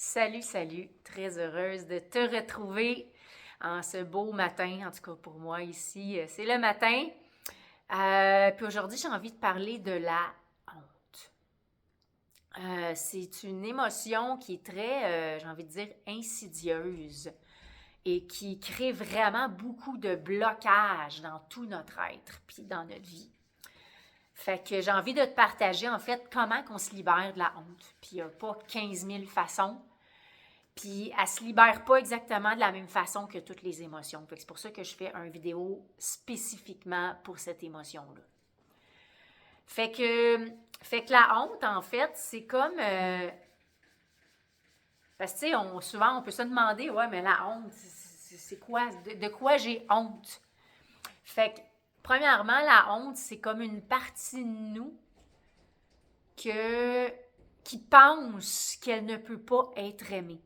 Salut, salut. Très heureuse de te retrouver en ce beau matin. En tout cas, pour moi, ici, c'est le matin. Puis aujourd'hui, j'ai envie de parler de la honte. C'est une émotion qui est très, j'ai envie de dire, insidieuse et qui crée vraiment beaucoup de blocages dans tout notre être puis dans notre vie. Fait que j'ai envie de te partager, en fait, comment qu'on se libère de la honte. Puis il n'y a pas 15 000 façons. Puis elle se libère pas exactement de la même façon que toutes les émotions. Fait que c'est pour ça que je fais une vidéo spécifiquement pour cette émotion-là. Fait que, fait que la honte, en fait, c'est comme... parce que, tu sais, souvent, on peut se demander, ouais, mais la honte, c'est quoi? De quoi j'ai honte? Fait que, premièrement, la honte, c'est comme une partie de nous qui pense qu'elle ne peut pas être aimée.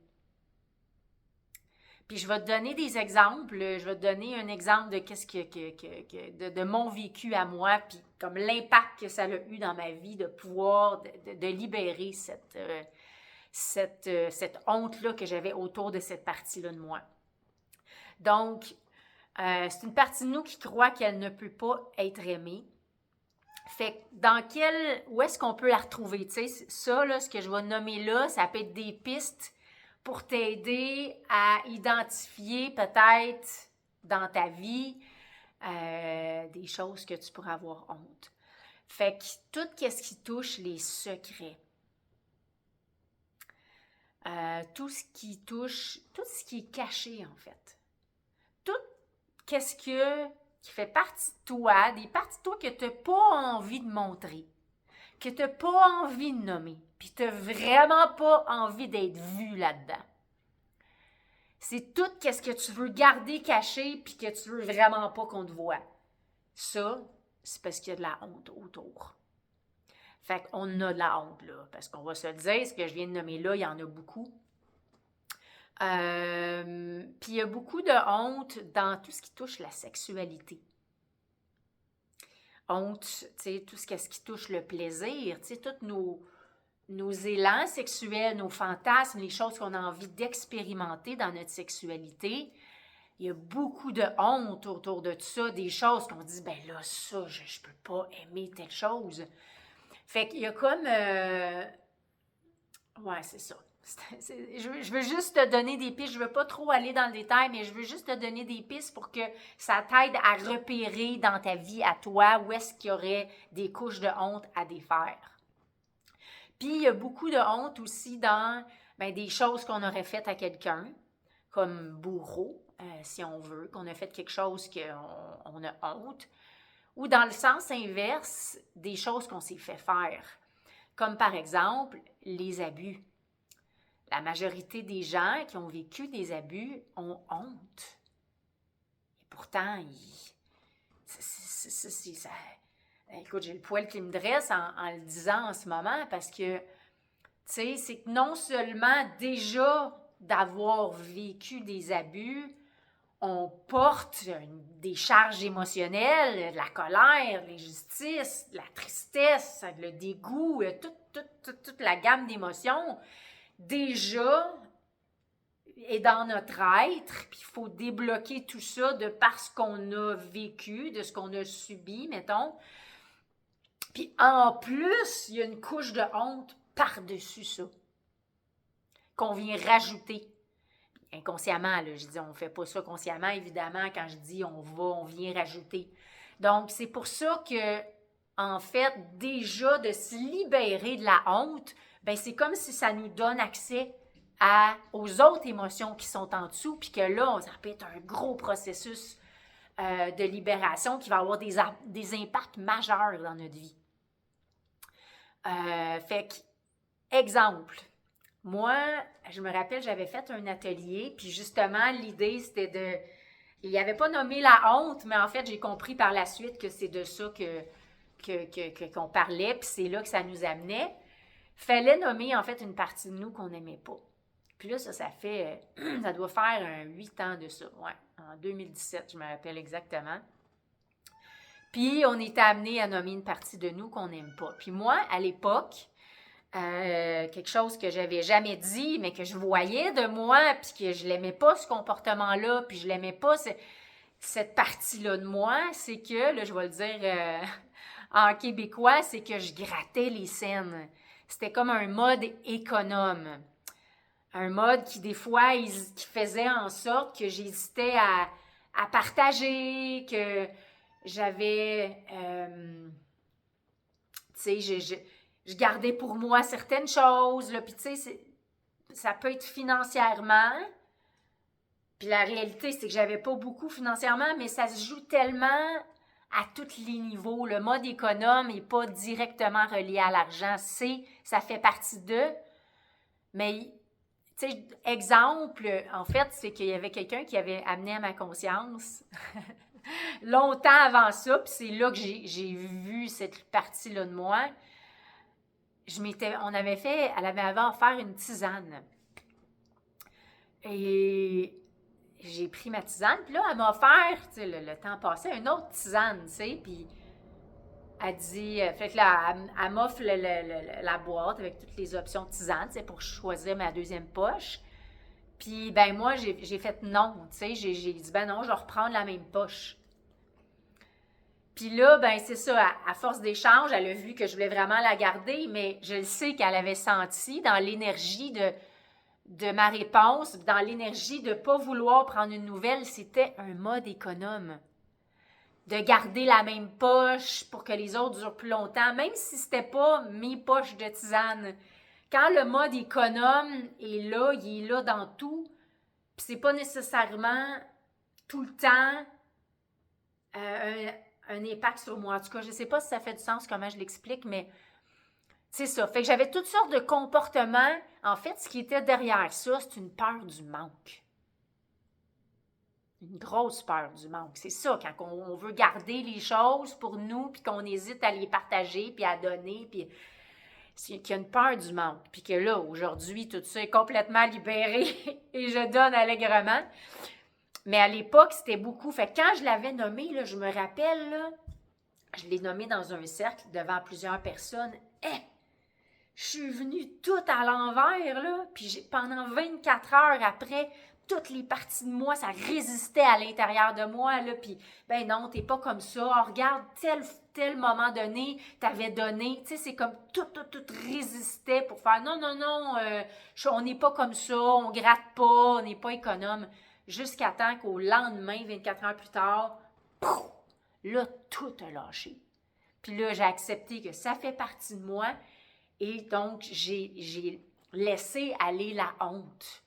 Puis je vais te donner des exemples. Je vais te donner un exemple de qu'est-ce de mon vécu à moi, puis comme l'impact que ça a eu dans ma vie de pouvoir de libérer cette honte-là que j'avais autour de cette partie-là de moi. Donc, c'est une partie de nous qui croit qu'elle ne peut pas être aimée. Fait que où est-ce qu'on peut la retrouver? Tu sais, ça, là, ce que je vais nommer là, ça peut être des pistes pour t'aider à identifier peut-être dans ta vie des choses que tu pourrais avoir honte. Fait que tout ce qui touche les secrets, tout ce qui est caché en fait, tout qui fait partie de toi, des parties de toi que tu n'as pas envie de montrer, que tu n'as pas envie de nommer, puis tu n'as vraiment pas envie d'être vu là-dedans. C'est tout ce que tu veux garder caché puis que tu veux vraiment pas qu'on te voit. Ça, c'est parce qu'il y a de la honte autour. Fait qu'on a de la honte, là. Parce qu'on va se le dire, ce que je viens de nommer là, il y en a beaucoup. Puis il y a beaucoup de honte dans tout ce qui touche la sexualité. Honte, tu sais, tout ce qui touche le plaisir, tu sais, tous nos élans sexuels, nos fantasmes, les choses qu'on a envie d'expérimenter dans notre sexualité. Il y a beaucoup de honte autour de ça, des choses qu'on dit, ben là, ça, je peux pas aimer telle chose. Fait qu'il y a comme... ouais, c'est ça. Je veux juste te donner des pistes, je veux pas trop aller dans le détail, mais je veux juste te donner des pistes pour que ça t'aide à repérer dans ta vie à toi où est-ce qu'il y aurait des couches de honte à défaire. Puis il y a beaucoup de honte aussi dans des choses qu'on aurait faites à quelqu'un, comme bourreau, si on veut, qu'on a fait quelque chose qu'on a honte, ou dans le sens inverse, des choses qu'on s'est fait faire, comme par exemple les abus. La majorité des gens qui ont vécu des abus ont honte. Et pourtant, ça, écoute, j'ai le poil qui me dresse en le disant en ce moment parce que, tu sais, c'est que non seulement déjà d'avoir vécu des abus, on porte des charges émotionnelles, de la colère, de l'injustice, de la tristesse, le dégoût, toute la gamme d'émotions. Déjà est dans notre être, puis il faut débloquer tout ça de parce qu'on a vécu, de ce qu'on a subi, mettons. Puis en plus, il y a une couche de honte par-dessus ça, qu'on vient rajouter. Inconsciemment, là, je dis, on ne fait pas ça consciemment, évidemment, quand je dis on vient rajouter. Donc, c'est pour ça que, en fait, déjà de se libérer de la honte, c'est comme si ça nous donne accès aux autres émotions qui sont en dessous, puis que là, ça peut être un gros processus de libération qui va avoir des impacts majeurs dans notre vie. Fait que, exemple, moi, je me rappelle, j'avais fait un atelier, puis justement, l'idée, c'était de... Il n'y avait pas nommé la honte, mais en fait, j'ai compris par la suite que c'est de ça qu'on parlait, puis c'est là que ça nous amenait. Fallait nommer, en fait, une partie de nous qu'on n'aimait pas. Puis là, ça fait... ça doit faire 8 ans de ça, ouais. En 2017, je me rappelle exactement. Puis, on était amené à nommer une partie de nous qu'on n'aime pas. Puis moi, à l'époque... quelque chose que j'avais jamais dit, mais que je voyais de moi, puis que je l'aimais pas, ce comportement-là, puis je l'aimais pas, cette partie-là de moi, c'est que, là, je vais le dire en québécois, c'est que je grattais les scènes. C'était comme un mode économe. Un mode qui, des fois, qui faisait en sorte que j'hésitais à partager, que j'avais... tu sais, je gardais pour moi certaines choses, là, puis tu sais, ça peut être financièrement, puis la réalité, c'est que j'avais pas beaucoup financièrement, mais ça se joue tellement à tous les niveaux. Le mode économe n'est pas directement relié à l'argent, ça fait partie d'eux, mais tu sais, exemple, en fait, c'est qu'il y avait quelqu'un qui avait amené à ma conscience longtemps avant ça, puis c'est là que j'ai vu cette partie-là de moi. Elle avait offert une tisane. Et j'ai pris ma tisane, puis là, elle m'a offert, tu sais, le temps passé, une autre tisane, tu sais, puis elle dit, fait que là, elle m'offre la boîte avec toutes les options de tisane, tu sais, pour choisir ma deuxième poche. Puis, ben moi, j'ai fait non, tu sais, j'ai dit, ben non, je vais reprendre la même poche. Puis là, ben c'est ça, à force d'échange, elle a vu que je voulais vraiment la garder, mais je le sais qu'elle avait senti dans l'énergie de ma réponse, dans l'énergie de ne pas vouloir prendre une nouvelle, c'était un mode économe. De garder la même poche pour que les autres durent plus longtemps, même si c'était pas mes poches de tisane. Quand le mode économe est là, il est là dans tout, puis c'est pas nécessairement tout le temps un impact sur moi. En tout cas, je sais pas si ça fait du sens comment je l'explique, mais c'est ça. Fait que j'avais toutes sortes de comportements. En fait, ce qui était derrière ça, c'est une peur du manque. Une grosse peur du manque. C'est ça, quand on veut garder les choses pour nous, puis qu'on hésite à les partager, puis à donner, puis qu'il y a une peur du manque. Puis que là, aujourd'hui, tout ça est complètement libéré et je donne allègrement. Mais à l'époque, c'était beaucoup. Fait que quand je l'avais nommé, là, je me rappelle, là, je l'ai nommé dans un cercle devant plusieurs personnes. Je suis venue tout à l'envers, là, puis pendant 24 heures après, toutes les parties de moi, ça résistait à l'intérieur de moi, là, puis ben non, t'es pas comme ça, oh, regarde, tel moment donné, t'avais donné, tu sais, c'est comme tout résistait pour faire, non, on n'est pas comme ça, on gratte pas, on n'est pas économe, jusqu'à temps qu'au lendemain, 24 heures plus tard, pouf, là, tout a lâché. Puis là, j'ai accepté que ça fait partie de moi, et donc, j'ai laissé aller la honte.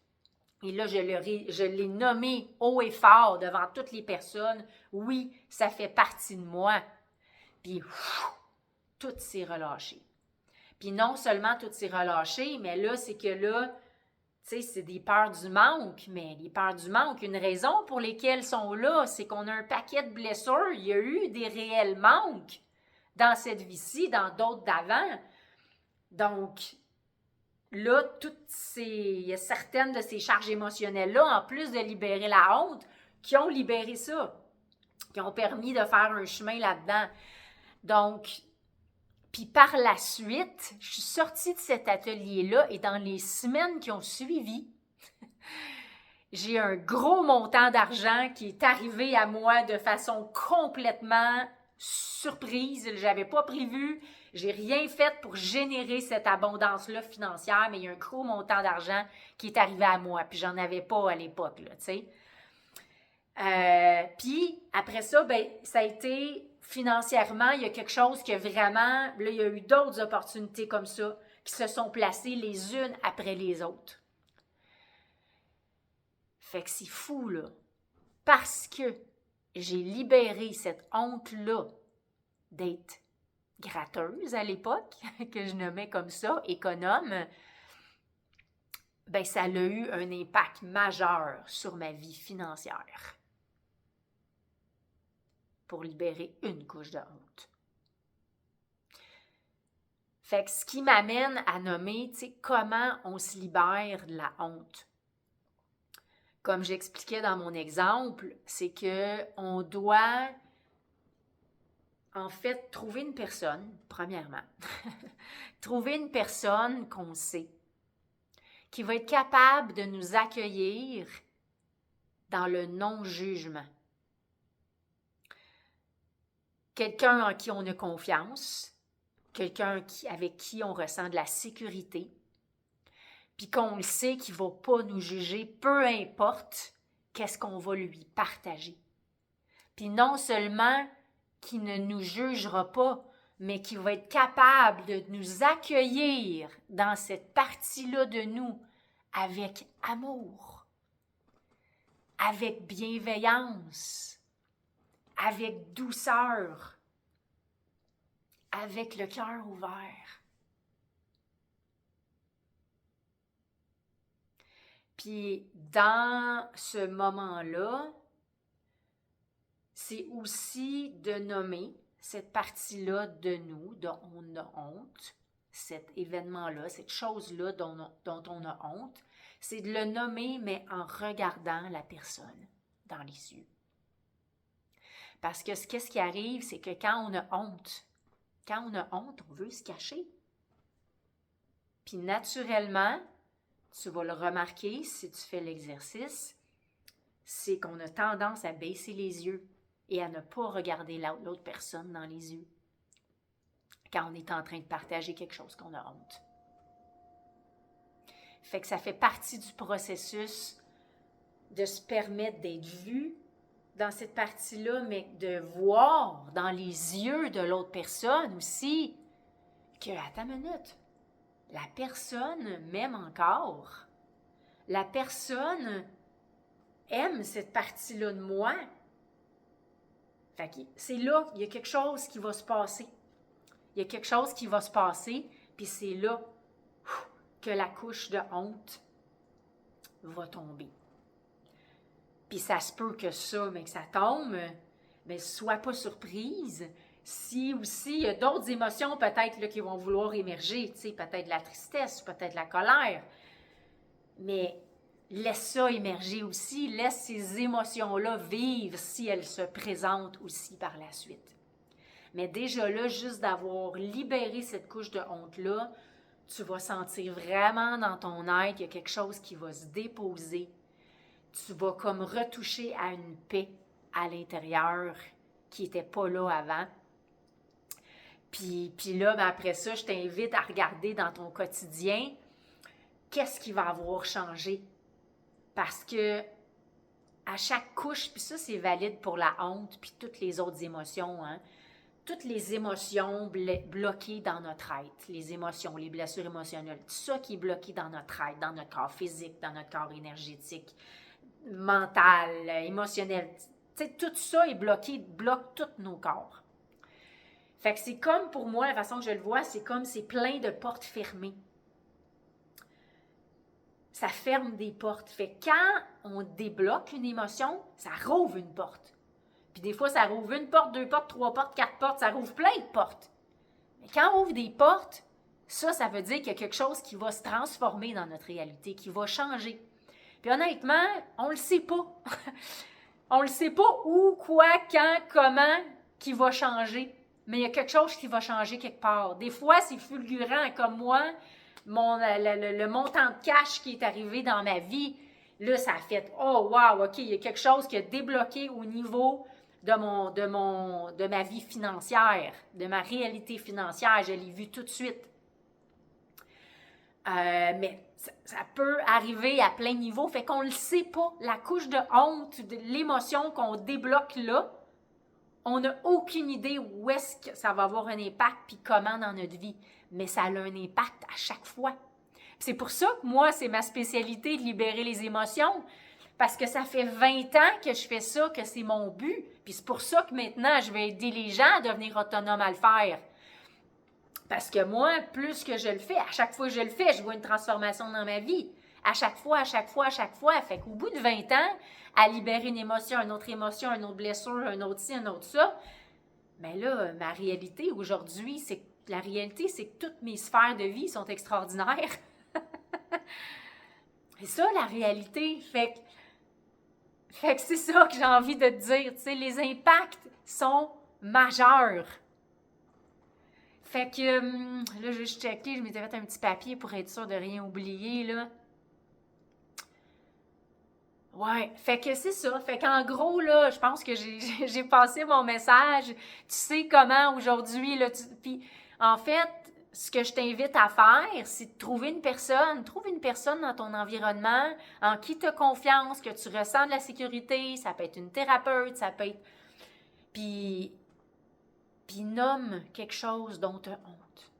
Et là, je l'ai nommé haut et fort devant toutes les personnes. Oui, ça fait partie de moi. Puis, tout s'est relâché. Puis non seulement tout s'est relâché, mais là, c'est que là, tu sais, c'est des peurs du manque. Mais les peurs du manque, une raison pour lesquelles sont là, c'est qu'on a un paquet de blessures. Il y a eu des réels manques dans cette vie-ci, dans d'autres d'avant. Donc, là, il y a certaines de ces charges émotionnelles-là, en plus de libérer la honte, qui ont libéré ça, qui ont permis de faire un chemin là-dedans. Donc, puis par la suite, je suis sortie de cet atelier-là et dans les semaines qui ont suivi, j'ai un gros montant d'argent qui est arrivé à moi de façon complètement surprise. Je n'avais pas prévu. J'ai rien fait pour générer cette abondance-là financière, mais il y a un gros montant d'argent qui est arrivé à moi. Puis j'en avais pas à l'époque, là, tu sais. Puis après ça, ben, ça a été financièrement, il y a quelque chose que vraiment, là, il y a eu d'autres opportunités comme ça qui se sont placées les unes après les autres. Fait que c'est fou, là. Parce que j'ai libéré cette honte-là d'être gratteuse à l'époque, que je nommais comme ça, économe, ben ça a eu un impact majeur sur ma vie financière pour libérer une couche de honte. Fait que ce qui m'amène à nommer, tu sais, comment on se libère de la honte. Comme j'expliquais dans mon exemple, c'est qu'on doit en fait, trouver une personne, premièrement, trouver une personne qu'on sait, qui va être capable de nous accueillir dans le non-jugement. Quelqu'un en qui on a confiance, quelqu'un avec qui on ressent de la sécurité, puis qu'on le sait qu'il ne va pas nous juger, peu importe qu'est-ce qu'on va lui partager. Puis non seulement qu'il ne nous jugera pas, mais qu'il va être capable de nous accueillir dans cette partie-là de nous avec amour, avec bienveillance, avec douceur, avec le cœur ouvert. Puis dans ce moment-là, c'est aussi de nommer cette partie-là de nous dont on a honte, cet événement-là, cette chose-là dont on a honte, c'est de le nommer, mais en regardant la personne dans les yeux. Parce que qu'est-ce qui arrive, c'est que quand on a honte, on veut se cacher. Puis naturellement, tu vas le remarquer si tu fais l'exercice, c'est qu'on a tendance à baisser les yeux et à ne pas regarder l'autre personne dans les yeux quand on est en train de partager quelque chose qu'on a honte. Fait que ça fait partie du processus de se permettre d'être vu dans cette partie-là, mais de voir dans les yeux de l'autre personne aussi que, attends une minute, la personne m'aime encore. La personne aime cette partie-là de moi. Fait que c'est là, il y a quelque chose qui va se passer. Il y a quelque chose qui va se passer, puis c'est là que la couche de honte va tomber. Puis ça se peut que ça, mais que ça tombe, mais sois pas surprise. Si aussi, il y a d'autres émotions peut-être là, qui vont vouloir émerger, tu sais, peut-être la tristesse, peut-être la colère. Mais laisse ça émerger aussi, laisse ces émotions-là vivre si elles se présentent aussi par la suite. Mais déjà là, juste d'avoir libéré cette couche de honte-là, tu vas sentir vraiment dans ton être qu'il y a quelque chose qui va se déposer. Tu vas comme retoucher à une paix à l'intérieur qui n'était pas là avant. Puis là, ben après ça, je t'invite à regarder dans ton quotidien qu'est-ce qui va avoir changé. Parce que à chaque couche, puis ça c'est valide pour la honte, puis toutes les autres émotions, hein, toutes les émotions bloquées dans notre être, les émotions, les blessures émotionnelles, tout ça qui est bloqué dans notre être, dans notre corps physique, dans notre corps énergétique, mental, émotionnel, tu sais, tout ça est bloqué, bloque tous nos corps. Fait que c'est comme, pour moi, la façon que je le vois, c'est comme c'est plein de portes fermées. Ça ferme des portes. Fait que quand on débloque une émotion, ça rouvre une porte. Puis des fois, ça rouvre une porte, 2 portes, 3 portes, 4 portes, ça rouvre plein de portes. Mais quand on ouvre des portes, ça veut dire qu'il y a quelque chose qui va se transformer dans notre réalité, qui va changer. Puis honnêtement, on le sait pas. On le sait pas où, quoi, quand, comment, qui va changer. Mais il y a quelque chose qui va changer quelque part. Des fois, c'est fulgurant, comme moi, le montant de cash qui est arrivé dans ma vie, là, ça a fait « Oh, wow, OK, il y a quelque chose qui a débloqué au niveau de ma vie financière, de ma réalité financière. » Je l'ai vu tout de suite. Mais ça peut arriver à plein niveau, fait qu'on ne le sait pas. La couche de honte, de l'émotion qu'on débloque là, on n'a aucune idée où est-ce que ça va avoir un impact puis comment dans notre vie. Mais ça a un impact à chaque fois. C'est pour ça que moi, c'est ma spécialité de libérer les émotions. Parce que ça fait 20 ans que je fais ça, que c'est mon but. Puis c'est pour ça que maintenant, je vais aider les gens à devenir autonomes à le faire. Parce que moi, plus que je le fais, à chaque fois que je le fais, je vois une transformation dans ma vie. À chaque fois. Fait qu'au bout de 20 ans, à libérer une émotion, une autre blessure, un autre ci, un autre ça, mais là, ma réalité aujourd'hui, c'est que toutes mes sphères de vie sont extraordinaires. C'est ça, la réalité. Fait que c'est ça que j'ai envie de te dire. Tu sais, les impacts sont majeurs. Fait que là, je checké, je m'étais fait un petit papier pour être sûre de rien oublier, là. Ouais, fait que c'est ça. Fait qu'en gros, là, je pense que j'ai passé mon message. Tu sais comment aujourd'hui, là, puis en fait, ce que je t'invite à faire, c'est de trouver une personne. Trouve une personne dans ton environnement en qui tu as confiance, que tu ressens de la sécurité. Ça peut être une thérapeute, ça peut être... Puis, puis nomme quelque chose dont tu as honte.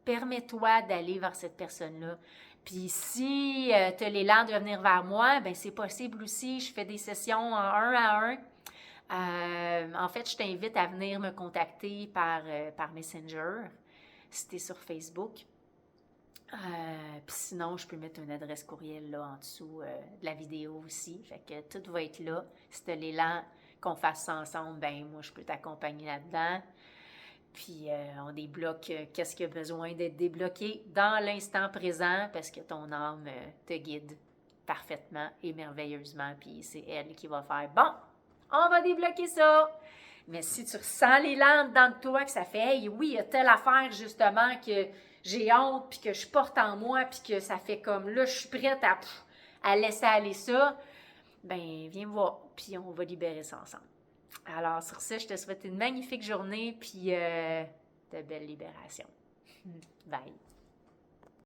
Permets-toi d'aller vers cette personne-là. Puis si tu as l'élan de venir vers moi, ben c'est possible aussi. Je fais des sessions en un à un. En fait, je t'invite à venir me contacter par Messenger, si tu es sur Facebook. Puis sinon, je peux mettre une adresse courriel là en dessous de la vidéo aussi. Fait que tout va être là. Si tu as l'élan qu'on fasse ça ensemble, ben moi, je peux t'accompagner là-dedans. Puis on débloque qu'est-ce qui a besoin d'être débloqué dans l'instant présent parce que ton âme te guide parfaitement et merveilleusement. Puis c'est elle qui va faire bon, on va débloquer ça. Mais si tu ressens l'élan dans toi que ça fait hey, oui, il y a telle affaire justement que j'ai honte puis que je porte en moi puis que ça fait comme là, je suis prête à laisser aller ça, ben viens me voir puis on va libérer ça ensemble. Alors, sur ce, je te souhaite une magnifique journée puis de belles libérations. Bye!